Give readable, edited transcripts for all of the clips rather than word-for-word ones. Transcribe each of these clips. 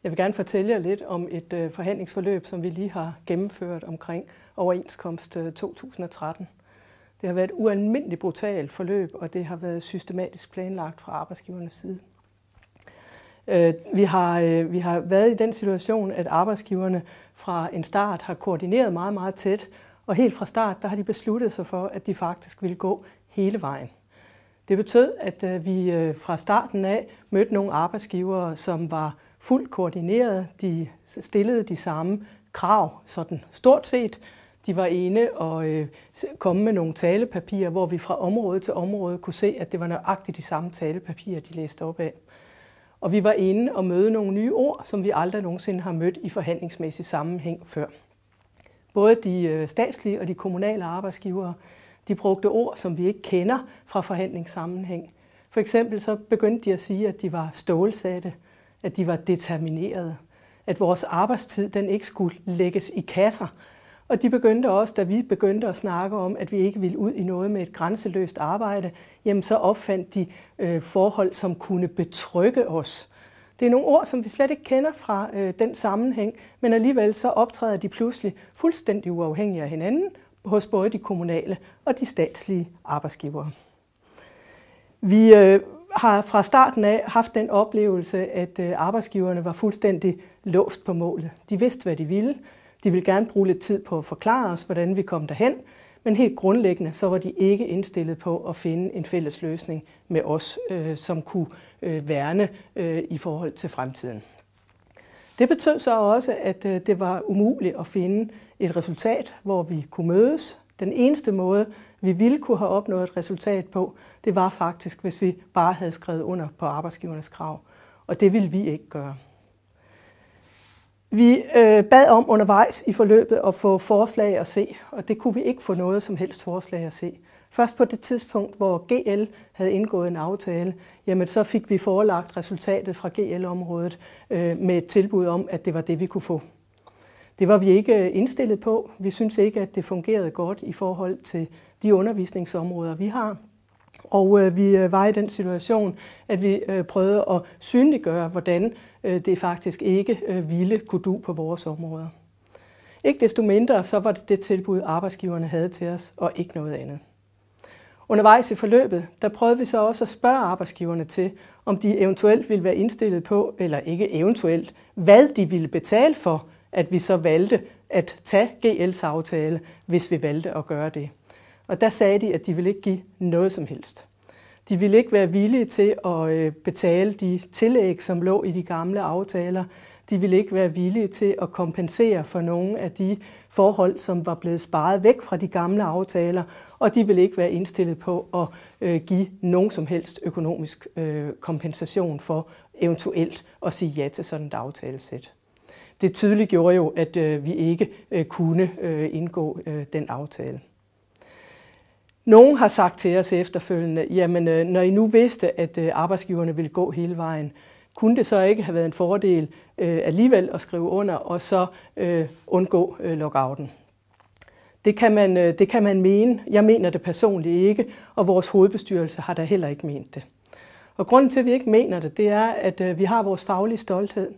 Jeg vil gerne fortælle jer lidt om et forhandlingsforløb, som vi lige har gennemført omkring overenskomst 2013. Det har været et ualmindeligt brutalt forløb, og det har været systematisk planlagt fra arbejdsgivernes side. Vi har været i den situation, at arbejdsgiverne fra en start har koordineret meget, meget tæt, og helt fra start der har de besluttet sig for, at de faktisk ville gå hele vejen. Det betød, at vi fra starten af mødte nogle arbejdsgivere, som var fuldt koordineret. De stillede de samme krav, sådan stort set. De var inde og kom med nogle talepapirer, hvor vi fra område til område kunne se, at det var nøjagtigt de samme talepapirer, de læste op af. Og vi var inde og møde nogle nye ord, som vi aldrig nogensinde har mødt i forhandlingsmæssig sammenhæng før. Både de statslige og de kommunale arbejdsgivere, de brugte ord, som vi ikke kender fra forhandlingssammenhæng. For eksempel så begyndte de at sige, at de var stålsatte, at de var determinerede, at vores arbejdstid den ikke skulle lægges i kasser. Og de begyndte også, da vi begyndte at snakke om, at vi ikke ville ud i noget med et grænseløst arbejde, jamen så opfandt de forhold, som kunne betrygge os. Det er nogle ord, som vi slet ikke kender fra den sammenhæng, men alligevel så optræder de pludselig fuldstændig uafhængige af hinanden hos både de kommunale og de statslige arbejdsgivere. Vi har fra starten af haft den oplevelse, at arbejdsgiverne var fuldstændig låst på målet. De vidste, hvad de ville. De ville gerne bruge lidt tid på at forklare os, hvordan vi kom derhen, men helt grundlæggende så var de ikke indstillet på at finde en fælles løsning med os, som kunne værne i forhold til fremtiden. Det betød så også, at det var umuligt at finde et resultat, hvor vi kunne mødes. Den eneste måde, vi ville kunne have opnået et resultat på, det var faktisk, hvis vi bare havde skrevet under på arbejdsgivernes krav. Og det ville vi ikke gøre. Vi bad om undervejs i forløbet at få forslag at se, og det kunne vi ikke få noget som helst forslag at se. Først på det tidspunkt, hvor GL havde indgået en aftale, jamen så fik vi forelagt resultatet fra GL-området med et tilbud om, at det var det, vi kunne få. Det var vi ikke indstillet på. Vi synes ikke, at det fungerede godt i forhold til de undervisningsområder, vi har. Og vi var i den situation, at vi prøvede at synliggøre, hvordan det faktisk ikke ville kunne du på vores områder. Ikke desto mindre, så var det det tilbud, arbejdsgiverne havde til os, og ikke noget andet. Undervejs i forløbet, der prøvede vi så også at spørge arbejdsgiverne til, om de eventuelt ville være indstillet på, eller ikke eventuelt, hvad de ville betale for, at vi så valgte at tage GL's aftale, hvis vi valgte at gøre det. Og der sagde de, at de ville ikke give noget som helst. De ville ikke være villige til at betale de tillæg, som lå i de gamle aftaler. De ville ikke være villige til at kompensere for nogle af de forhold, som var blevet sparet væk fra de gamle aftaler, og de ville ikke være indstillet på at give nogen som helst økonomisk kompensation for eventuelt at sige ja til sådan et aftalesæt. Det tydeliggjorde jo, at vi ikke kunne indgå den aftale. Nogen har sagt til os efterfølgende, jamen når I nu vidste, at arbejdsgiverne ville gå hele vejen, kunne det så ikke have været en fordel alligevel at skrive under og så undgå lockouten? Det kan man mene. Jeg mener det personligt ikke, og vores hovedbestyrelse har da heller ikke ment det. Og grunden til, at vi ikke mener det, det er, at vi har vores faglige stolthed.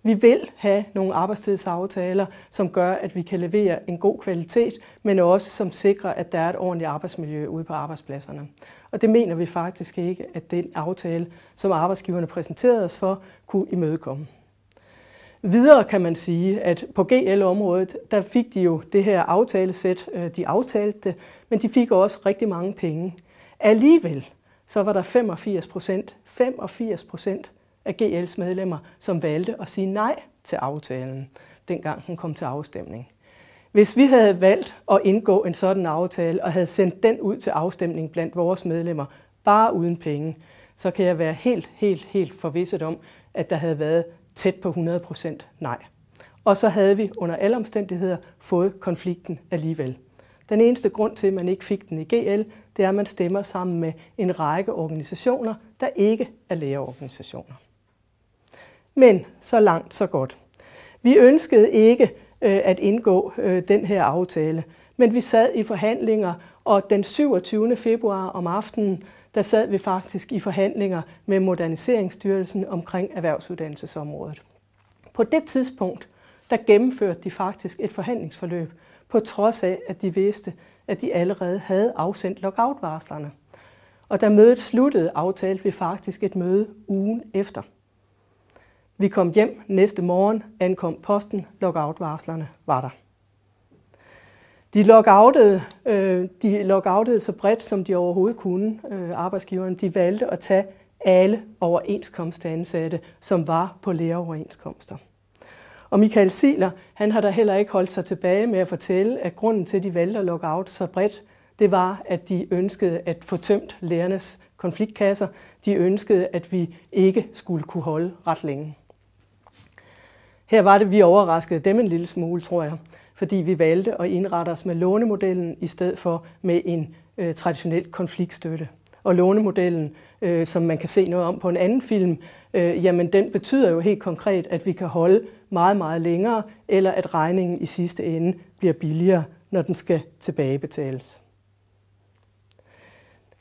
Vi vil have nogle arbejdstidsaftaler, som gør, at vi kan levere en god kvalitet, men også som sikrer, at der er et ordentligt arbejdsmiljø ude på arbejdspladserne. Og det mener vi faktisk ikke, at den aftale, som arbejdsgiverne præsenterede os for, kunne imødekomme. Videre kan man sige, at på GL-området, der fik de jo det her aftalesæt, de aftalte det, men de fik også rigtig mange penge. Alligevel så var der 85% af GL's medlemmer, som valgte at sige nej til aftalen, dengang den kom til afstemning. Hvis vi havde valgt at indgå en sådan aftale og havde sendt den ud til afstemning blandt vores medlemmer, bare uden penge, så kan jeg være helt forvisset om, at der havde været tæt på 100% nej. Og så havde vi under alle omstændigheder fået konflikten alligevel. Den eneste grund til, at man ikke fik den i GL, det er, at man stemmer sammen med en række organisationer, der ikke er lærerorganisationer. Men så langt, så godt. Vi ønskede ikke at indgå den her aftale, men vi sad i forhandlinger, og den 27. februar om aftenen, der sad vi faktisk i forhandlinger med Moderniseringsstyrelsen omkring erhvervsuddannelsesområdet. På det tidspunkt, der gennemførte de faktisk et forhandlingsforløb, på trods af, at de vidste, at de allerede havde afsendt lockoutvarslerne. Og da mødet sluttede, aftalte vi faktisk et møde ugen efter. Vi kom hjem næste morgen, ankom posten, lockoutvarslerne var der. De lockoutede så bredt, som de overhovedet kunne, arbejdsgiverne. De valgte at tage alle overenskomstansatte, som var på læreoverenskomster. Og Michael Ziegler, han har da heller ikke holdt sig tilbage med at fortælle, at grunden til, at de valgte at lockout så bredt, det var, at de ønskede at få tømt lærernes konfliktkasser. De ønskede, at vi ikke skulle kunne holde ret længe. Her var det, vi overraskede dem en lille smule, tror jeg, fordi vi valgte at indrette os med lånemodellen i stedet for med en traditionel konfliktstøtte. Og lånemodellen, som man kan se noget om på en anden film, jamen den betyder jo helt konkret, at vi kan holde meget, meget længere, eller at regningen i sidste ende bliver billigere, når den skal tilbagebetales.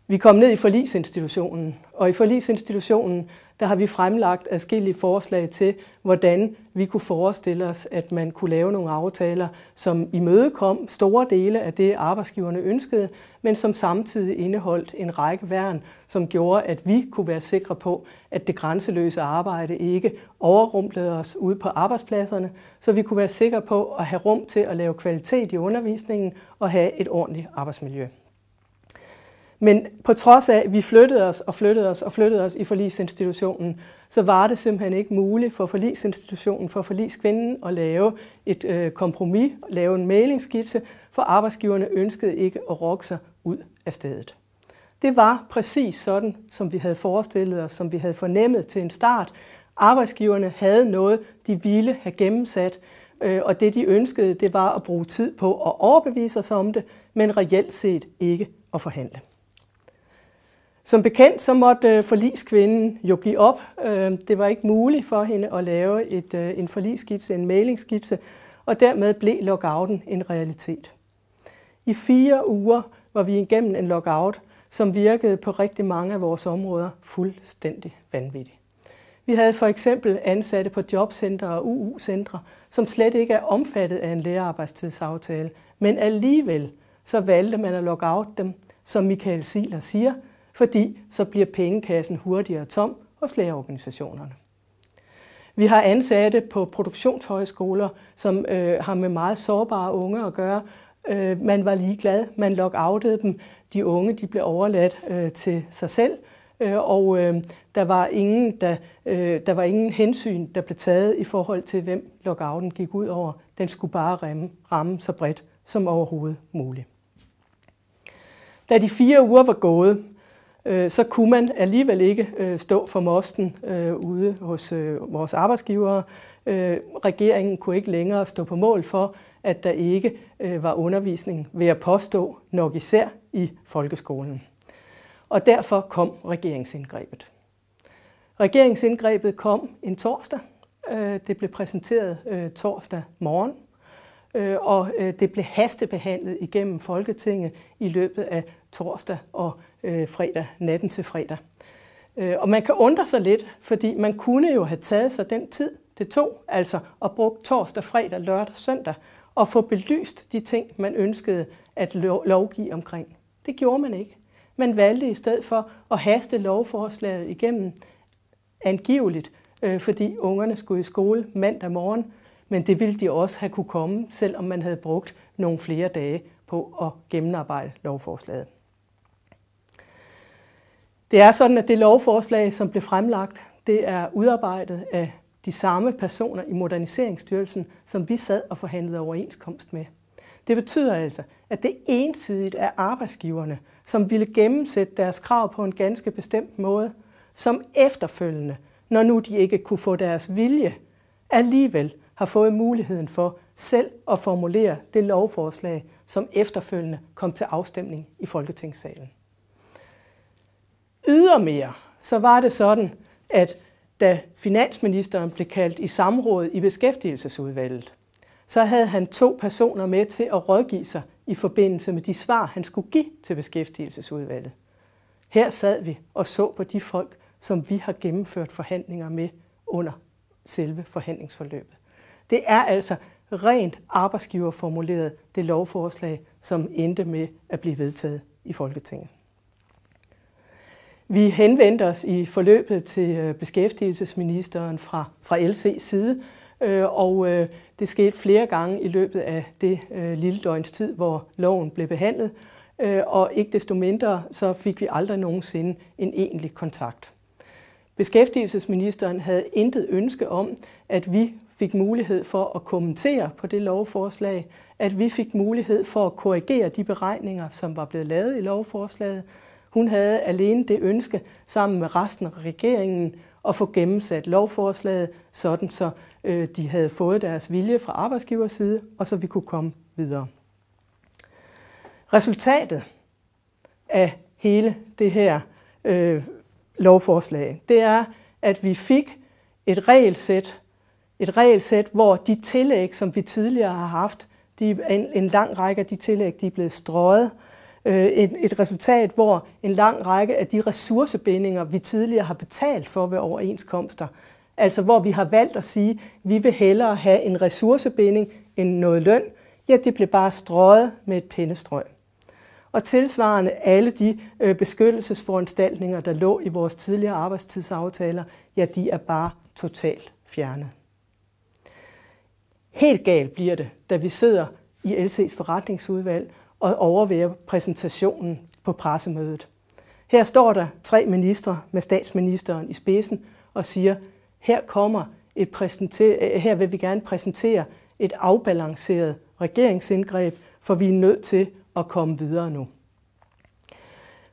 Vi kom ned i forligsinstitutionen, og i forligsinstitutionen, der har vi fremlagt adskillige forslag til, hvordan vi kunne forestille os, at man kunne lave nogle aftaler, som imødekom store dele af det, arbejdsgiverne ønskede, men som samtidig indeholdt en række værn, som gjorde, at vi kunne være sikre på, at det grænseløse arbejde ikke overrumplede os ude på arbejdspladserne, så vi kunne være sikre på at have rum til at lave kvalitet i undervisningen og have et ordentligt arbejdsmiljø. Men på trods af, at vi flyttede os i forligsinstitutionen, så var det simpelthen ikke muligt for forligsinstitutionen, for forligskvinden at lave et kompromis, lave en mæglingsskitse, for arbejdsgiverne ønskede ikke at rokke sig ud af stedet. Det var præcis sådan, som vi havde forestillet os, som vi havde fornemmet til en start. Arbejdsgiverne havde noget, de ville have gennemsat, og det de ønskede, det var at bruge tid på at overbevise os om det, men reelt set ikke at forhandle. Som bekendt, så måtte forligskvinden jo give op. Det var ikke muligt for hende at lave en forligsskitse, en mæglingsskitse, og dermed blev lockouten en realitet. I 4 uger var vi igennem en lockout, som virkede på rigtig mange af vores områder fuldstændig vanvittigt. Vi havde for eksempel ansatte på jobcentre og UU-centre, som slet ikke er omfattet af en lærerarbejdstidsaftale, men alligevel så valgte man at lockout dem, som Michael Ziegler siger, fordi så bliver pengekassen hurtigere tom hos lærerorganisationerne. Vi har ansatte på produktionshøjskoler, som har med meget sårbare unge at gøre. Man var ligeglad, man lockoutede dem. De unge de blev overladt til sig selv, og der var ingen hensyn, der blev taget i forhold til, hvem lockouten gik ud over. Den skulle bare ramme så bredt som overhovedet muligt. Da de 4 uger var gået, så kunne man alligevel ikke stå for mosten ude hos vores arbejdsgivere. Regeringen kunne ikke længere stå på mål for, at der ikke var undervisning ved at påstå, nok især i folkeskolen. Og derfor kom regeringsindgrebet. Regeringsindgrebet kom en torsdag. Det blev præsenteret torsdag morgen, og det blev hastebehandlet igennem Folketinget i løbet af torsdag og fredag, natten til fredag. Og man kan undre sig lidt, fordi man kunne jo have taget sig den tid, det tog, altså at bruge torsdag, fredag, lørdag, søndag, og få belyst de ting, man ønskede at lovgive omkring. Det gjorde man ikke. Man valgte i stedet for at haste lovforslaget igennem angiveligt, fordi ungerne skulle i skole mandag morgen, men det ville de også have kunne komme, selvom man havde brugt nogle flere dage på at gennemarbejde lovforslaget. Det er sådan, at det lovforslag, som blev fremlagt, det er udarbejdet af de samme personer i Moderniseringsstyrelsen, som vi sad og forhandlede overenskomst med. Det betyder altså, at det ensidigt er arbejdsgiverne, som ville gennemsætte deres krav på en ganske bestemt måde, som efterfølgende, når nu de ikke kunne få deres vilje, alligevel har fået muligheden for selv at formulere det lovforslag, som efterfølgende kom til afstemning i Folketingssalen. Ydermere så var det sådan, at da finansministeren blev kaldt i samråd i Beskæftigelsesudvalget, så havde han 2 personer med til at rådgive sig i forbindelse med de svar, han skulle give til Beskæftigelsesudvalget. Her sad vi og så på de folk, som vi har gennemført forhandlinger med under selve forhandlingsforløbet. Det er altså rent arbejdsgiverformuleret, det lovforslag, som endte med at blive vedtaget i Folketinget. Vi henvendte os i forløbet til beskæftigelsesministeren fra LC's side, og det skete flere gange i løbet af det lille døgns tid, hvor loven blev behandlet, og ikke desto mindre så fik vi aldrig nogensinde en egentlig kontakt. Beskæftigelsesministeren havde intet ønske om, at vi fik mulighed for at kommentere på det lovforslag, at vi fik mulighed for at korrigere de beregninger, som var blevet lavet i lovforslaget. Hun havde alene det ønske, sammen med resten af regeringen, at få gennemsat lovforslaget, sådan så de havde fået deres vilje fra arbejdsgivers side, og så vi kunne komme videre. Resultatet af hele det her lovforslag, det er, at vi fik et regelsæt, hvor de tillæg, som vi tidligere har haft, en lang række af de tillæg, de er blevet strøget. Et resultat, hvor en lang række af de ressourcebindinger, vi tidligere har betalt for ved overenskomster, altså hvor vi har valgt at sige, at vi vil hellere have en ressourcebinding end noget løn, ja, det blev bare strøget med et pennestrøg. Og tilsvarende alle de beskyttelsesforanstaltninger, der lå i vores tidligere arbejdstidsaftaler, ja, de er bare totalt fjernet. Helt galt bliver det, da vi sidder i LC's forretningsudvalg og overværer præsentationen på pressemødet. Her står der 3 ministre med statsministeren i spidsen og siger, her vil vi gerne præsentere et afbalanceret regeringsindgreb, for vi er nødt til at komme videre nu.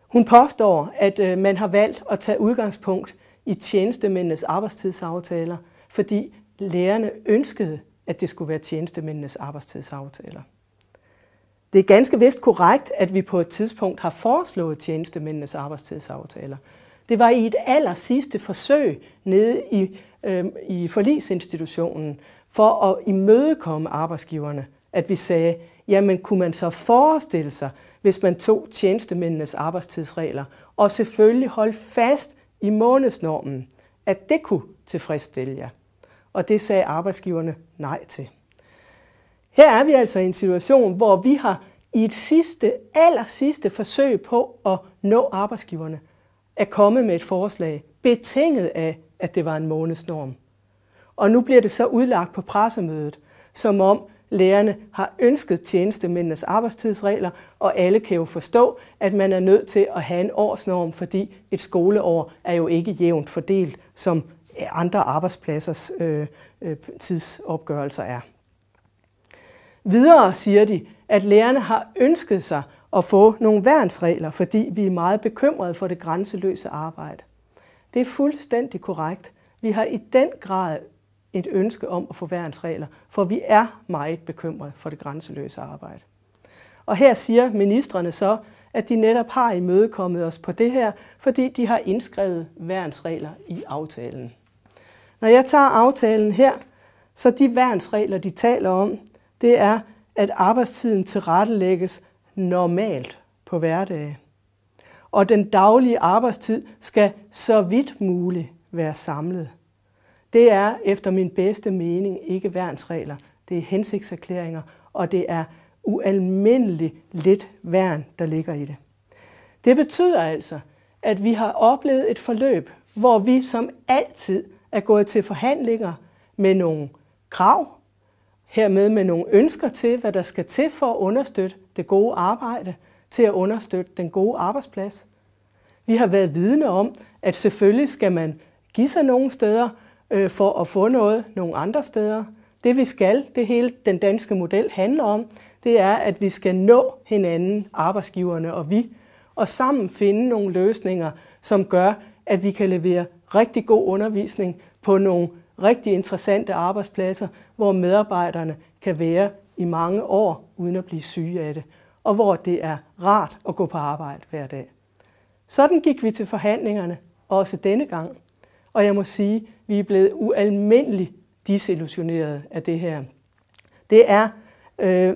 Hun påstår, at man har valgt at tage udgangspunkt i tjenestemændenes arbejdstidsaftaler, fordi lærerne ønskede, at det skulle være tjenestemændenes arbejdstidsaftaler. Det er ganske vist korrekt, at vi på et tidspunkt har foreslået tjenestemændenes arbejdstidsaftaler. Det var i et allersidste forsøg nede i forligsinstitutionen for at imødekomme arbejdsgiverne, at vi sagde, jamen kunne man så forestille sig, hvis man tog tjenestemændenes arbejdstidsregler og selvfølgelig holdt fast i månedsnormen, at det kunne tilfredsstille jer. Og det sagde arbejdsgiverne nej til. Her er vi altså i en situation, hvor vi har i et allersidste forsøg på at nå arbejdsgiverne, at komme med et forslag, betinget af, at det var en månedsnorm. Og nu bliver det så udlagt på pressemødet, som om lærerne har ønsket tjenestemændenes arbejdstidsregler, og alle kan jo forstå, at man er nødt til at have en årsnorm, fordi et skoleår er jo ikke jævnt fordelt, som andre arbejdspladsers tidsopgørelser er. Videre siger de, at lærerne har ønsket sig at få nogle værnsregler, fordi vi er meget bekymrede for det grænseløse arbejde. Det er fuldstændig korrekt. Vi har i den grad et ønske om at få værnsregler, for vi er meget bekymrede for det grænseløse arbejde. Og her siger ministrene så, at de netop har imødekommet os på det her, fordi de har indskrevet værnsregler i aftalen. Når jeg tager aftalen her, så de værnsregler, de taler om, det er, at arbejdstiden tilrettelægges normalt på hverdage. Og den daglige arbejdstid skal så vidt muligt være samlet. Det er efter min bedste mening ikke værnsregler, det er hensigtserklæringer, og det er ualmindeligt lidt værn, der ligger i det. Det betyder altså, at vi har oplevet et forløb, hvor vi som altid er gået til forhandlinger med nogle krav, hermed med nogle ønsker til, hvad der skal til for at understøtte det gode arbejde, til at understøtte den gode arbejdsplads. Vi har været vidne om, at selvfølgelig skal man give sig nogle steder for at få noget nogle andre steder. Det vi skal, det hele den danske model handler om, det er, at vi skal nå hinanden, arbejdsgiverne og vi, og sammen finde nogle løsninger, som gør, at vi kan levere rigtig god undervisning på nogle rigtig interessante arbejdspladser, hvor medarbejderne kan være i mange år uden at blive syge af det, og hvor det er rart at gå på arbejde hver dag. Sådan gik vi til forhandlingerne, også denne gang, og jeg må sige, at vi er blevet ualmindeligt disillusioneret af det her.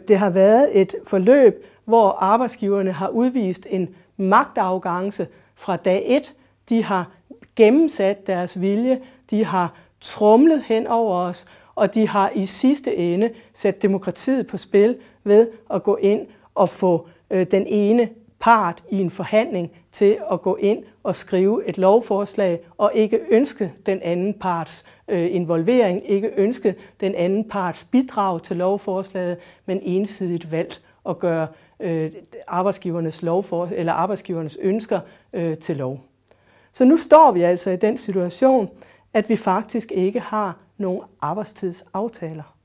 Det har været et forløb, hvor arbejdsgiverne har udvist en magtarrogance fra dag 1. De har gennemsat deres vilje, de har tromlet hen over os, og de har i sidste ende sat demokratiet på spil ved at gå ind og få den ene part i en forhandling til at gå ind og skrive et lovforslag, og ikke ønske den anden parts involvering, ikke ønske den anden parts bidrag til lovforslaget, men ensidigt valgt at gøre arbejdsgivernes ønsker til lov. Så nu står vi altså i den situation, at vi faktisk ikke har nogen arbejdstidsaftaler.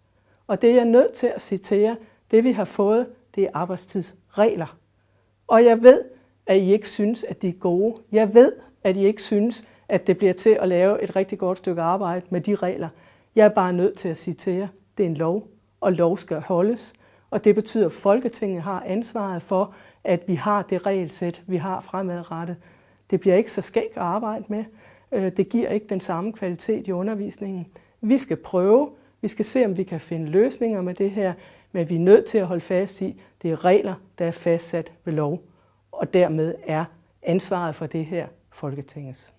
Og det er jeg nødt til at citere, det vi har fået, det er arbejdstidsregler. Og jeg ved, at I ikke synes, at de er gode. Jeg ved, at I ikke synes, at det bliver til at lave et rigtig godt stykke arbejde med de regler. Jeg er bare nødt til at citere, det er en lov, og lov skal holdes. Og det betyder, at Folketinget har ansvaret for, at vi har det regelsæt, vi har fremadrettet. Det bliver ikke så skægt at arbejde med. Det giver ikke den samme kvalitet i undervisningen. Vi skal prøve, vi skal se, om vi kan finde løsninger med det her, men vi er nødt til at holde fast i, det er regler, der er fastsat ved lov, og dermed er ansvaret for det her Folketingets.